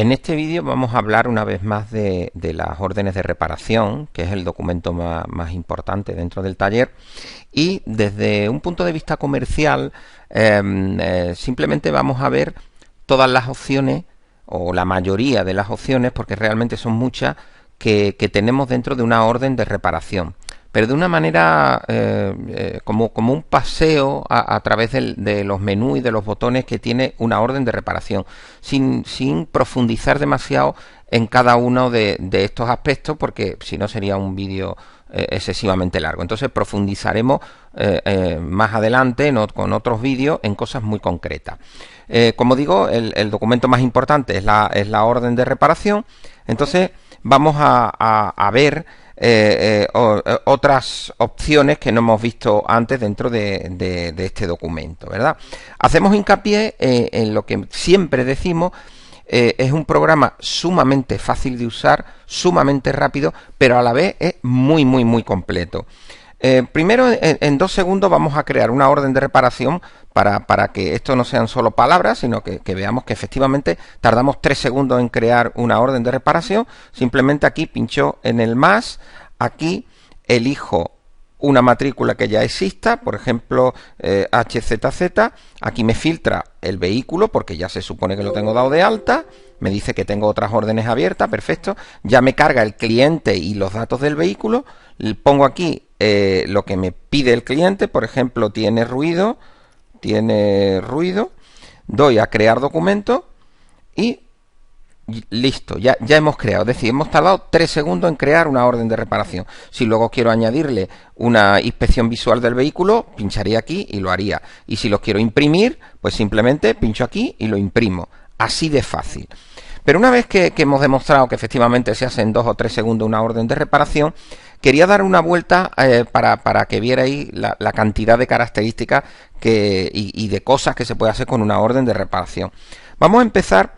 En este vídeo vamos a hablar una vez más de las órdenes de reparación, que es el documento más importante dentro del taller, y desde un punto de vista comercial simplemente vamos a ver todas las opciones o la mayoría de las opciones, porque realmente son muchas, que tenemos dentro de una orden de reparación, pero de una manera como un paseo a través de los menús y de los botones que tiene una orden de reparación, sin profundizar demasiado en cada uno de estos aspectos, porque si no sería un vídeo excesivamente largo. Entonces profundizaremos más adelante con otros vídeos en cosas muy concretas. Como digo, el documento más importante es la orden de reparación. Entonces vamos a ver otras opciones que no hemos visto antes dentro de este documento, ¿verdad? Hacemos hincapié en lo que siempre decimos. Es un programa sumamente fácil de usar, sumamente rápido, pero a la vez es muy completo. Primero, en 2 segundos vamos a crear una orden de reparación para que esto no sean solo palabras, sino que veamos que efectivamente tardamos 3 segundos en crear una orden de reparación. Simplemente aquí pincho en el más, aquí elijo una matrícula que ya exista, por ejemplo HZZ, aquí me filtra el vehículo porque ya se supone que lo tengo dado de alta, me dice que tengo otras órdenes abiertas, perfecto, ya me carga el cliente y los datos del vehículo, pongo aquí lo que me pide el cliente, por ejemplo tiene ruido, doy a crear documento y listo, ya hemos creado, es decir, hemos tardado 3 segundos en crear una orden de reparación. Si luego quiero añadirle una inspección visual del vehículo, pincharía aquí y lo haría. Y si los quiero imprimir, pues simplemente pincho aquí y lo imprimo. Así de fácil. Pero una vez que hemos demostrado que efectivamente se hace en 2 o 3 segundos una orden de reparación, quería dar una vuelta para que vierais la cantidad de características y de cosas que se puede hacer con una orden de reparación. Vamos a empezar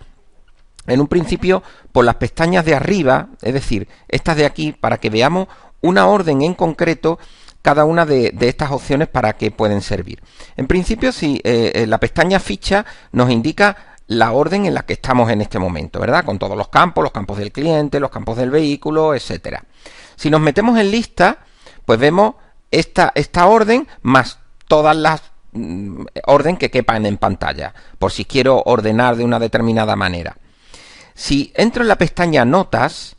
en un principio por las pestañas de arriba, es decir, estas de aquí, para que veamos una orden en concreto, cada una de estas opciones para qué pueden servir. En principio, si la pestaña ficha nos indica la orden en la que estamos en este momento, ¿verdad? Con todos los campos del cliente, los campos del vehículo, etcétera. Si nos metemos en lista, pues vemos esta orden más todas las orden que quepan en pantalla, por si quiero ordenar de una determinada manera. Si entro en la pestaña Notas,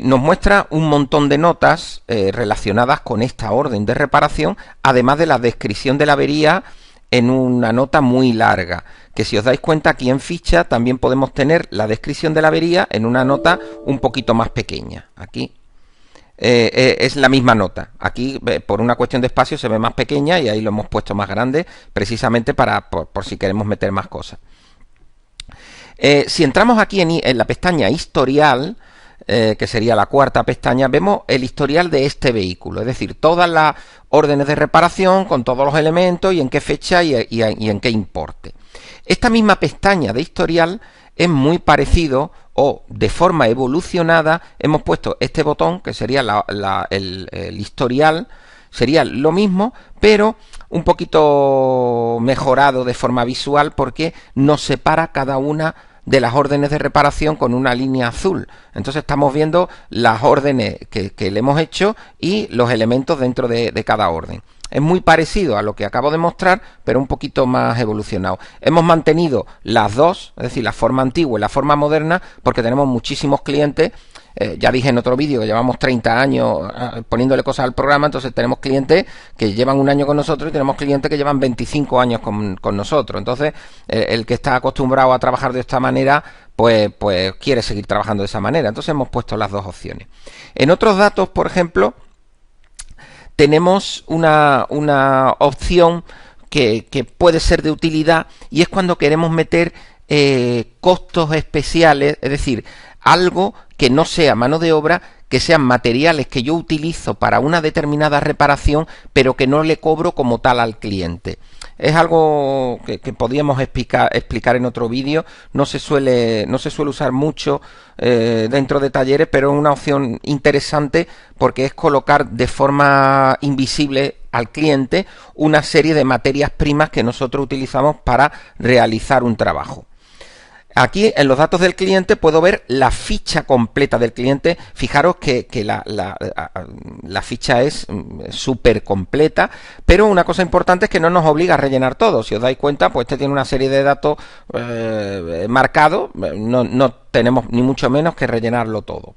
nos muestra un montón de notas relacionadas con esta orden de reparación, además de la descripción de la avería en una nota muy larga, que si os dais cuenta aquí en ficha también podemos tener la descripción de la avería en una nota un poquito más pequeña. Aquí es la misma nota, aquí por una cuestión de espacio se ve más pequeña y ahí lo hemos puesto más grande precisamente por si queremos meter más cosas. Si entramos aquí en la pestaña Historial, que sería la cuarta pestaña, vemos el historial de este vehículo, es decir, todas las órdenes de reparación con todos los elementos y en qué fecha y en qué importe. Esta misma pestaña de historial es muy parecido o de forma evolucionada hemos puesto este botón que sería el historial, sería lo mismo, pero un poquito mejorado de forma visual porque nos separa cada una de las órdenes de reparación con una línea azul. Entonces estamos viendo las órdenes que le hemos hecho y los elementos dentro de cada orden. Es muy parecido a lo que acabo de mostrar, pero un poquito más evolucionado. Hemos mantenido las dos, es decir, la forma antigua y la forma moderna, porque tenemos muchísimos clientes. Ya dije en otro vídeo que llevamos 30 años poniéndole cosas al programa, entonces tenemos clientes que llevan 1 año con nosotros y tenemos clientes que llevan 25 años con nosotros. Entonces, el que está acostumbrado a trabajar de esta manera, pues quiere seguir trabajando de esa manera. Entonces hemos puesto las dos opciones. En otros datos, por ejemplo, tenemos una opción que puede ser de utilidad y es cuando queremos meter costos especiales, es decir, algo que no sea mano de obra, que sean materiales que yo utilizo para una determinada reparación, pero que no le cobro como tal al cliente. Es algo que podríamos explicar en otro vídeo. No se suele usar mucho dentro de talleres, pero es una opción interesante porque es colocar de forma invisible al cliente una serie de materias primas que nosotros utilizamos para realizar un trabajo. Aquí en los datos del cliente puedo ver la ficha completa del cliente. Fijaros que la ficha es súper completa, pero una cosa importante es que no nos obliga a rellenar todo. Si os dais cuenta, pues este tiene una serie de datos marcados, no tenemos ni mucho menos que rellenarlo todo.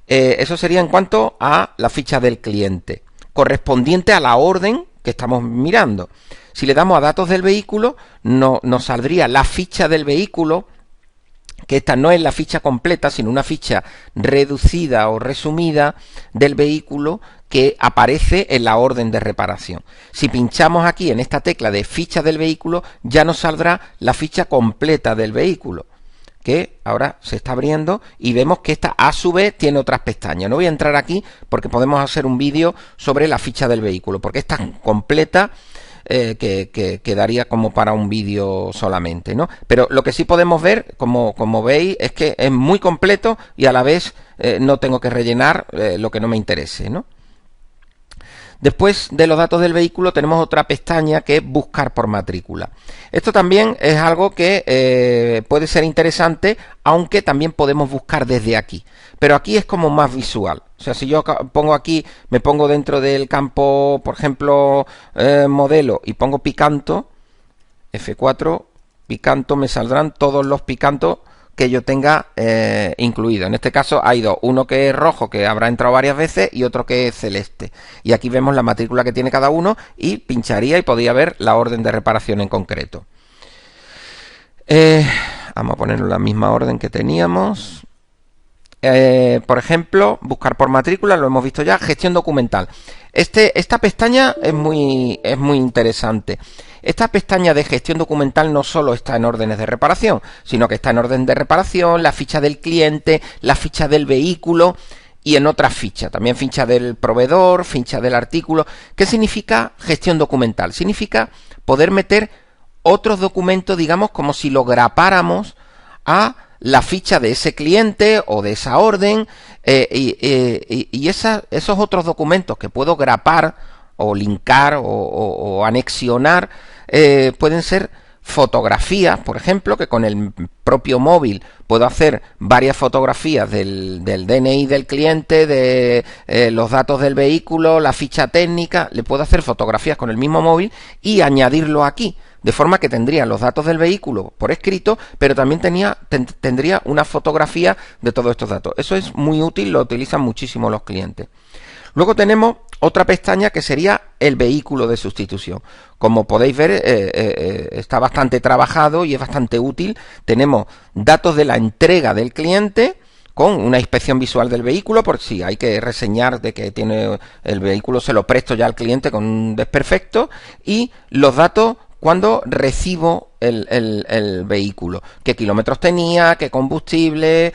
Eso sería en cuanto a la ficha del cliente, correspondiente a la orden que estamos mirando. Si le damos a datos del vehículo, nos saldría la ficha del vehículo, que esta no es la ficha completa, sino una ficha reducida o resumida del vehículo que aparece en la orden de reparación. Si pinchamos aquí en esta tecla de ficha del vehículo, ya nos saldrá la ficha completa del vehículo, que ahora se está abriendo y vemos que esta a su vez tiene otras pestañas. No voy a entrar aquí porque podemos hacer un vídeo sobre la ficha del vehículo, porque es tan completa que quedaría como para un vídeo solamente, ¿no? Pero lo que sí podemos ver, como veis, es que es muy completo y a la vez no tengo que rellenar lo que no me interese, ¿no? Después de los datos del vehículo tenemos otra pestaña que es buscar por matrícula. Esto también es algo que puede ser interesante, aunque también podemos buscar desde aquí. Pero aquí es como más visual. O sea, si yo pongo aquí, me pongo dentro del campo, por ejemplo, modelo, y pongo Picanto, F4, Picanto, me saldrán todos los Picantos que yo tenga incluido. En este caso hay dos, uno que es rojo, que habrá entrado varias veces, y otro que es celeste. Y aquí vemos la matrícula que tiene cada uno, y pincharía y podría ver la orden de reparación en concreto. Vamos a poner la misma orden que teníamos. Por ejemplo, buscar por matrícula, lo hemos visto ya. Gestión documental. Esta pestaña es muy interesante. Esta pestaña de gestión documental no solo está en órdenes de reparación, sino que está en orden de reparación, la ficha del cliente, la ficha del vehículo y en otras fichas. También ficha del proveedor, ficha del artículo. ¿Qué significa gestión documental? Significa poder meter otros documentos, digamos, como si lo grapáramos a la ficha de ese cliente o de esa orden, y esos otros documentos que puedo grapar o linkar o anexionar pueden ser fotografías, por ejemplo, que con el propio móvil puedo hacer varias fotografías del DNI del cliente, de los datos del vehículo, la ficha técnica. Le puedo hacer fotografías con el mismo móvil y añadirlo aquí, de forma que tendría los datos del vehículo por escrito, pero también tendría una fotografía de todos estos datos. Eso es muy útil, lo utilizan muchísimo los clientes. Luego tenemos otra pestaña que sería el vehículo de sustitución. Como podéis ver, está bastante trabajado y es bastante útil. Tenemos datos de la entrega del cliente con una inspección visual del vehículo, por si hay que reseñar de que tiene el vehículo, se lo presto ya al cliente con un desperfecto, y los datos cuando recibo el vehículo, qué kilómetros tenía, qué combustible,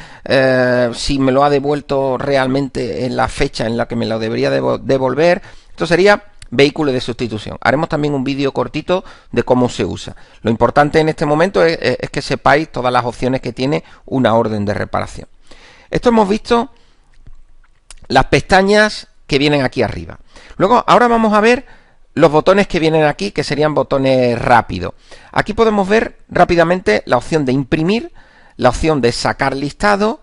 si me lo ha devuelto realmente en la fecha en la que me lo debería devolver. Esto sería vehículo de sustitución. Haremos también un vídeo cortito de cómo se usa. Lo importante en este momento es que sepáis todas las opciones que tiene una orden de reparación. Esto hemos visto las pestañas que vienen aquí arriba. Luego, ahora vamos a ver los botones que vienen aquí, que serían botones rápidos. Aquí podemos ver rápidamente la opción de imprimir, la opción de sacar listado,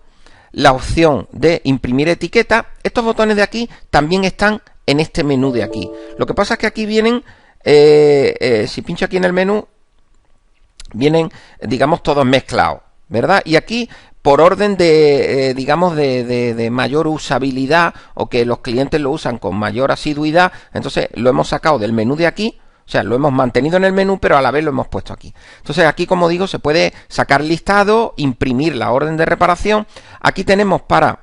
la opción de imprimir etiqueta. Estos botones de aquí también están en este menú de aquí. Lo que pasa es que aquí vienen, si pincho aquí en el menú, vienen, digamos, todos mezclados, ¿verdad? Y aquí, por orden de, digamos, de mayor usabilidad, o que los clientes lo usan con mayor asiduidad, entonces lo hemos sacado del menú de aquí. O sea, lo hemos mantenido en el menú, pero a la vez lo hemos puesto aquí. Entonces aquí, como digo, se puede sacar listado, imprimir la orden de reparación. Aquí tenemos para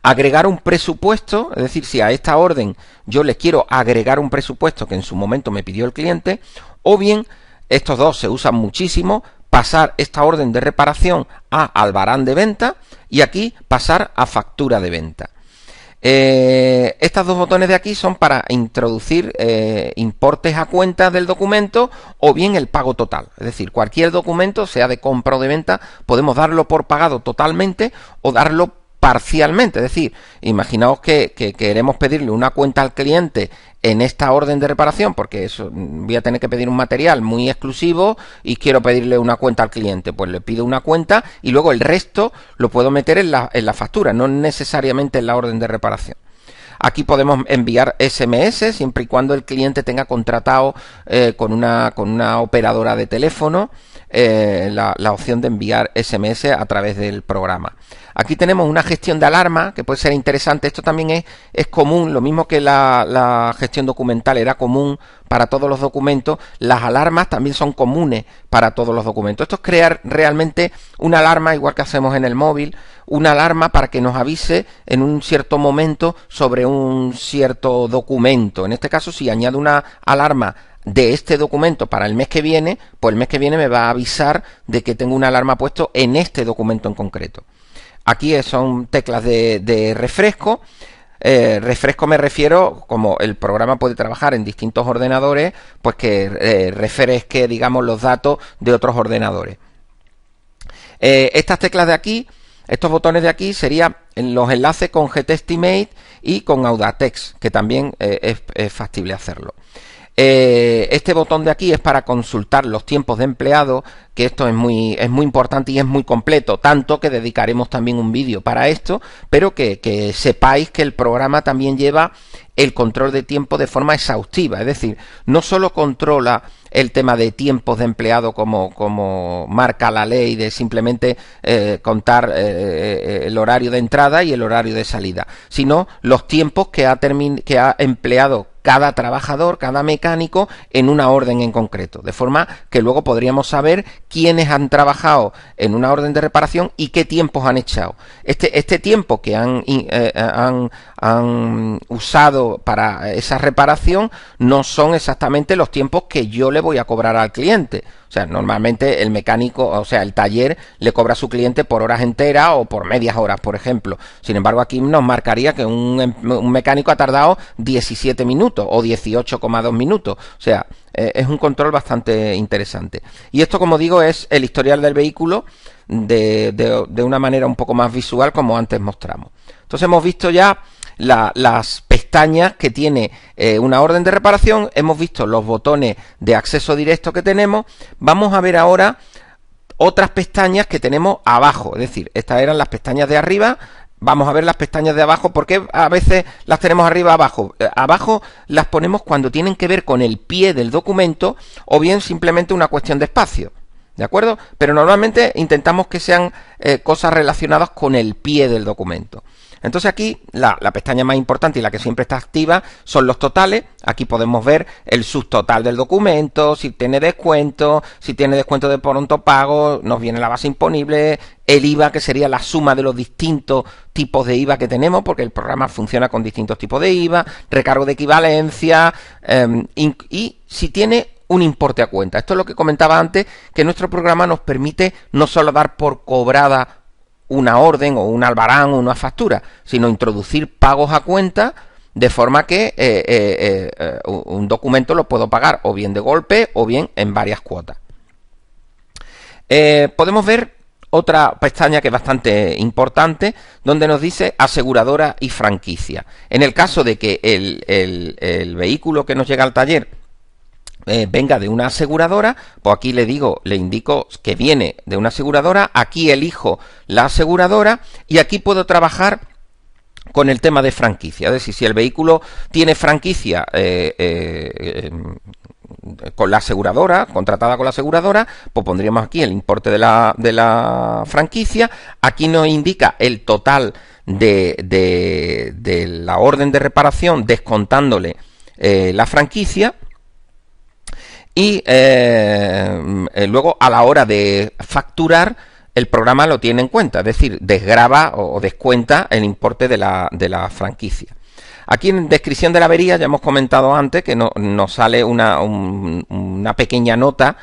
agregar un presupuesto, es decir, si a esta orden yo les quiero agregar un presupuesto que en su momento me pidió el cliente, o bien, estos dos se usan muchísimo, pasar esta orden de reparación a albarán de venta, y aquí pasar a factura de venta. Estos dos botones de aquí son para introducir importes a cuenta del documento, o bien el pago total. Es decir, cualquier documento, sea de compra o de venta, podemos darlo por pagado totalmente o darlo parcialmente. Es decir, imaginaos que queremos pedirle una cuenta al cliente en esta orden de reparación, porque eso, voy a tener que pedir un material muy exclusivo y quiero pedirle una cuenta al cliente. Pues le pido una cuenta y luego el resto lo puedo meter en la factura, no necesariamente en la orden de reparación. Aquí podemos enviar SMS siempre y cuando el cliente tenga contratado con una operadora de teléfono la opción de enviar SMS a través del programa. Aquí tenemos una gestión de alarma que puede ser interesante. Esto también es común, lo mismo que la gestión documental era común para todos los documentos, las alarmas también son comunes para todos los documentos. Esto es crear realmente una alarma, igual que hacemos en el móvil, una alarma para que nos avise en un cierto momento sobre un cierto documento. En este caso, si añado una alarma de este documento para el mes que viene, pues el mes que viene me va a avisar de que tengo una alarma puesto en este documento en concreto. Aquí son teclas de refresco. Refresco me refiero, como el programa puede trabajar en distintos ordenadores, pues que refresque, digamos, los datos de otros ordenadores. Estas teclas de aquí, estos botones de aquí, serían los enlaces con GTestimate y con Audatex, que también es factible hacerlo. Este botón de aquí es para consultar los tiempos de empleado, que esto es muy importante y es muy completo, tanto que dedicaremos también un vídeo para esto, pero que sepáis que el programa también lleva el control de tiempo de forma exhaustiva, es decir, no solo controla el tema de tiempos de empleado como marca la ley de simplemente contar el horario de entrada y el horario de salida, sino los tiempos que ha empleado cada trabajador, cada mecánico en una orden en concreto, de forma que luego podríamos saber quiénes han trabajado en una orden de reparación y qué tiempos han echado. Este tiempo que han usado para esa reparación no son exactamente los tiempos que yo le voy a cobrar al cliente. O sea, normalmente el mecánico, o sea, el taller le cobra a su cliente por horas enteras o por medias horas, por ejemplo. Sin embargo, aquí nos marcaría que un mecánico ha tardado 17 minutos o 18,2 minutos. O sea, es un control bastante interesante. Y esto, como digo, es el historial del vehículo de una manera un poco más visual, como antes mostramos. Entonces hemos visto ya las pestañas que tiene una orden de reparación, hemos visto los botones de acceso directo que tenemos. Vamos a ver ahora otras pestañas que tenemos abajo, es decir, estas eran las pestañas de arriba. Vamos a ver las pestañas de abajo, porque a veces las tenemos arriba abajo. Abajo las ponemos cuando tienen que ver con el pie del documento o bien simplemente una cuestión de espacio, ¿de acuerdo? Pero normalmente intentamos que sean cosas relacionadas con el pie del documento. Entonces aquí la pestaña más importante y la que siempre está activa son los totales. Aquí podemos ver el subtotal del documento, si tiene descuento de pronto pago, nos viene la base imponible, el IVA, que sería la suma de los distintos tipos de IVA que tenemos, porque el programa funciona con distintos tipos de IVA, recargo de equivalencia, y si tiene un importe a cuenta. Esto es lo que comentaba antes, que nuestro programa nos permite no solo dar por cobrada una orden o un albarán o una factura, sino introducir pagos a cuenta, de forma que un documento lo puedo pagar o bien de golpe o bien en varias cuotas. Podemos ver otra pestaña que es bastante importante, donde nos dice aseguradora y franquicia. En el caso de que el vehículo que nos llega al taller venga de una aseguradora, pues aquí le indico que viene de una aseguradora, aquí elijo la aseguradora y aquí puedo trabajar con el tema de franquicia. Es decir, si el vehículo tiene franquicia con la aseguradora, contratada con la aseguradora, pues pondríamos aquí el importe de la franquicia. Aquí nos indica el total de la orden de reparación descontándole la franquicia. Y luego a la hora de facturar, el programa lo tiene en cuenta, es decir, desgrava o descuenta el importe de la franquicia. Aquí en descripción de la avería ya hemos comentado antes que nos sale una pequeña nota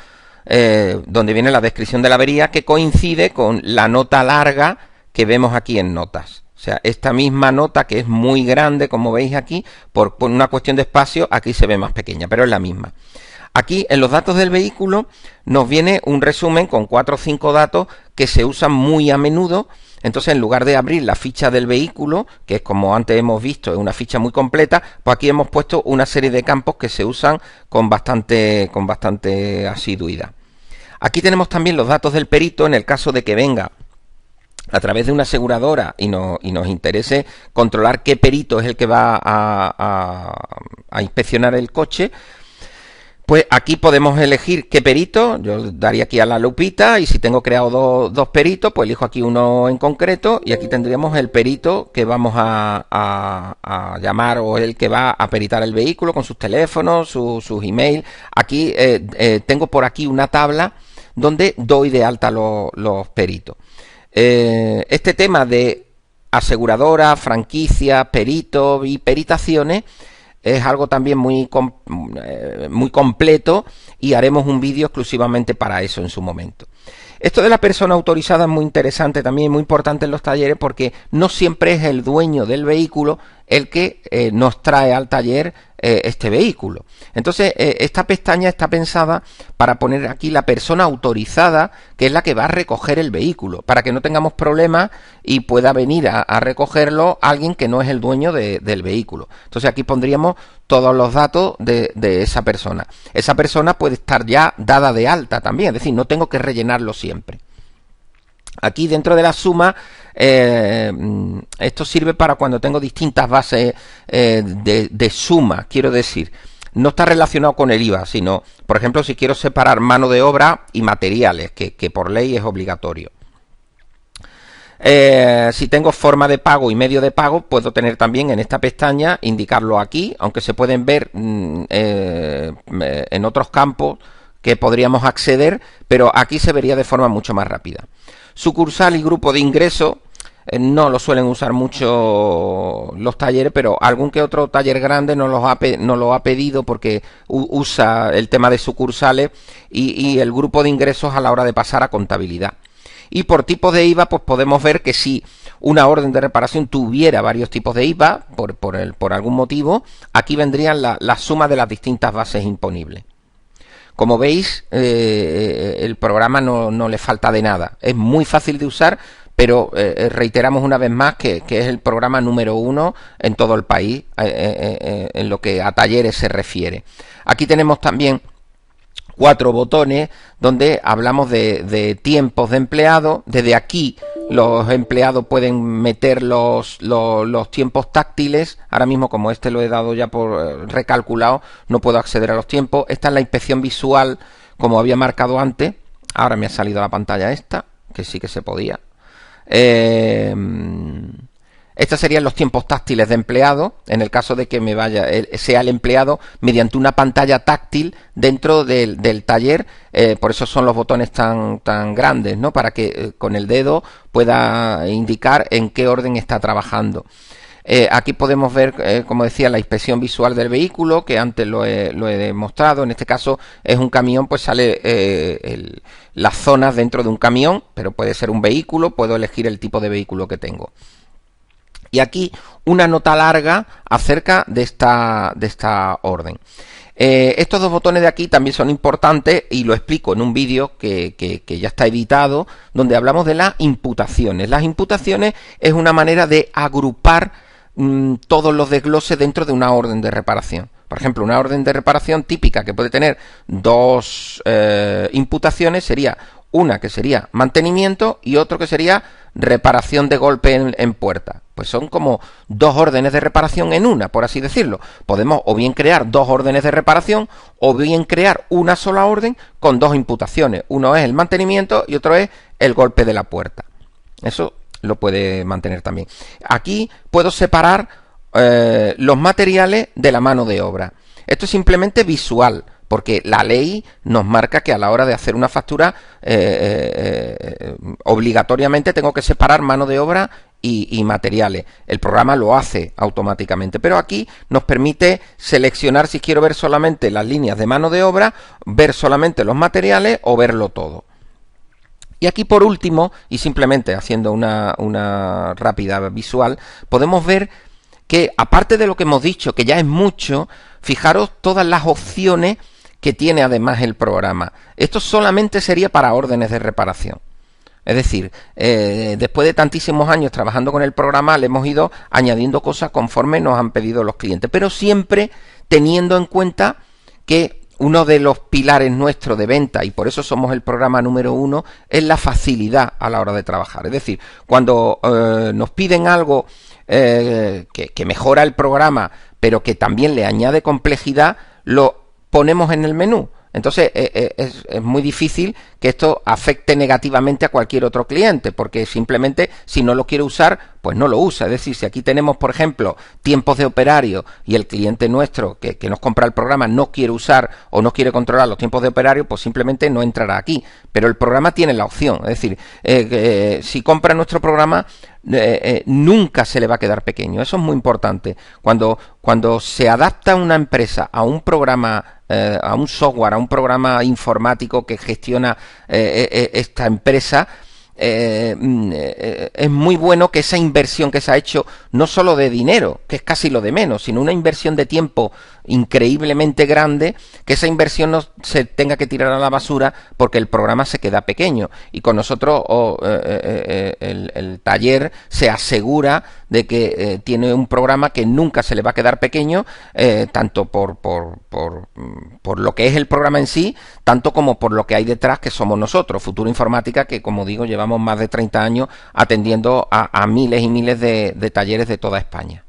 donde viene la descripción de la avería, que coincide con la nota larga que vemos aquí en notas. O sea, esta misma nota, que es muy grande, como veis aquí, por una cuestión de espacio, aquí se ve más pequeña, pero es la misma. Aquí en los datos del vehículo nos viene un resumen con 4 o 5 datos que se usan muy a menudo. Entonces, en lugar de abrir la ficha del vehículo, que es como antes hemos visto, es una ficha muy completa, pues aquí hemos puesto una serie de campos que se usan con bastante asiduidad. Aquí tenemos también los datos del perito en el caso de que venga a través de una aseguradora y nos interese controlar qué perito es el que va a inspeccionar el coche. Pues aquí podemos elegir qué perito. Yo daría aquí a la lupita y si tengo creado dos peritos, pues elijo aquí uno en concreto y aquí tendríamos el perito que vamos a llamar, o el que va a peritar el vehículo con sus teléfonos, sus emails. Aquí tengo por aquí una tabla donde doy de alta los peritos. Este tema de aseguradora, franquicia, peritos y peritaciones es algo también muy completo y haremos un vídeo exclusivamente para eso en su momento. Esto de la persona autorizada es muy interesante también, muy importante en los talleres, porque no siempre es el dueño del vehículo el que nos trae al taller este vehículo. Entonces, esta pestaña está pensada para poner aquí la persona autorizada, que es la que va a recoger el vehículo, para que no tengamos problemas y pueda venir a recogerlo alguien que no es el dueño del vehículo. Entonces, aquí pondríamos todos los datos de esa persona. Esa persona puede estar ya dada de alta también, es decir, no tengo que rellenarlo siempre. Aquí dentro de la suma, esto sirve para cuando tengo distintas bases de suma, quiero decir. No está relacionado con el IVA, sino, por ejemplo, si quiero separar mano de obra y materiales, que por ley es obligatorio. Si tengo forma de pago y medio de pago, puedo tener también en esta pestaña, indicarlo aquí, aunque se pueden ver en otros campos que podríamos acceder, pero aquí se vería de forma mucho más rápida. Sucursal y grupo de ingreso no lo suelen usar mucho los talleres, pero algún que otro taller grande nos lo ha pedido porque usa el tema de sucursales y el grupo de ingresos a la hora de pasar a contabilidad. Y por tipos de IVA, pues podemos ver que si una orden de reparación tuviera varios tipos de IVA, por algún motivo, aquí vendrían la suma de las distintas bases imponibles. Como veis, el programa no le falta de nada. Es muy fácil de usar, pero reiteramos una vez más que es el programa número 1 en todo el país en lo que a talleres se refiere. Aquí tenemos también 4 botones donde hablamos de tiempos de empleado. Desde aquí los empleados pueden meter los tiempos táctiles. Ahora mismo, como este lo he dado ya por recalculado, no puedo acceder a los tiempos. Esta es la inspección visual, como había marcado antes. Ahora me ha salido la pantalla esta, que sí que se podía. Estos serían los tiempos táctiles de empleado, en el caso de que sea el empleado mediante una pantalla táctil dentro del taller. Por eso son los botones tan grandes, ¿no? Para que con el dedo pueda indicar en qué orden está trabajando. Aquí podemos ver, como decía, la inspección visual del vehículo, que antes lo he demostrado. En este caso es un camión, pues sale las zonas dentro de un camión, pero puede ser un vehículo, puedo elegir el tipo de vehículo que tengo. Y aquí una nota larga acerca de esta orden. Estos dos botones de aquí también son importantes y lo explico en un vídeo que ya está editado, donde hablamos de las imputaciones. Las imputaciones es una manera de agrupar todos los desgloses dentro de una orden de reparación. Por ejemplo, una orden de reparación típica que puede tener dos imputaciones sería una que sería mantenimiento y otro que sería reparación de golpe en puerta. Pues son como dos órdenes de reparación en una, por así decirlo. Podemos o bien crear dos órdenes de reparación o bien crear una sola orden con dos imputaciones. Uno es el mantenimiento y otro es el golpe de la puerta. Eso lo puede mantener también. Aquí puedo separar los materiales de la mano de obra. Esto es simplemente visual, porque la ley nos marca que a la hora de hacer una factura obligatoriamente tengo que separar mano de obra y materiales. El programa lo hace automáticamente, pero aquí nos permite seleccionar si quiero ver solamente las líneas de mano de obra, ver solamente los materiales o verlo todo. Y aquí por último, y simplemente haciendo una rápida visual, podemos ver que aparte de lo que hemos dicho, que ya es mucho, fijaros todas las opciones que tiene además el programa. Esto solamente sería para órdenes de reparación. Es decir, después de tantísimos años trabajando con el programa, le hemos ido añadiendo cosas conforme nos han pedido los clientes, pero siempre teniendo en cuenta que uno de los pilares nuestros de venta, y por eso somos el programa número 1, es la facilidad a la hora de trabajar. Es decir, cuando nos piden algo que mejora el programa, pero que también le añade complejidad, lo ponemos en el menú. Entonces es muy difícil que esto afecte negativamente a cualquier otro cliente, porque simplemente si no lo quiere usar, pues no lo usa. Es decir, si aquí tenemos, por ejemplo, tiempos de operario y el cliente nuestro que nos compra el programa no quiere usar o no quiere controlar los tiempos de operario, pues simplemente no entrará aquí. Pero el programa tiene la opción. Es decir, si compra nuestro programa, nunca se le va a quedar pequeño. Eso es muy importante. Cuando se adapta una empresa a un programa, a un software, a un programa informático que gestiona esta empresa, es muy bueno que esa inversión que se ha hecho, no solo de dinero, que es casi lo de menos, sino una inversión de tiempo increíblemente grande, que esa inversión no se tenga que tirar a la basura porque el programa se queda pequeño. Y con nosotros el taller se asegura de que tiene un programa que nunca se le va a quedar pequeño, tanto por lo que es el programa en sí, tanto como por lo que hay detrás, que somos nosotros, Futuro Informática, que como digo, llevamos más de 30 años atendiendo a miles y miles de talleres de toda España.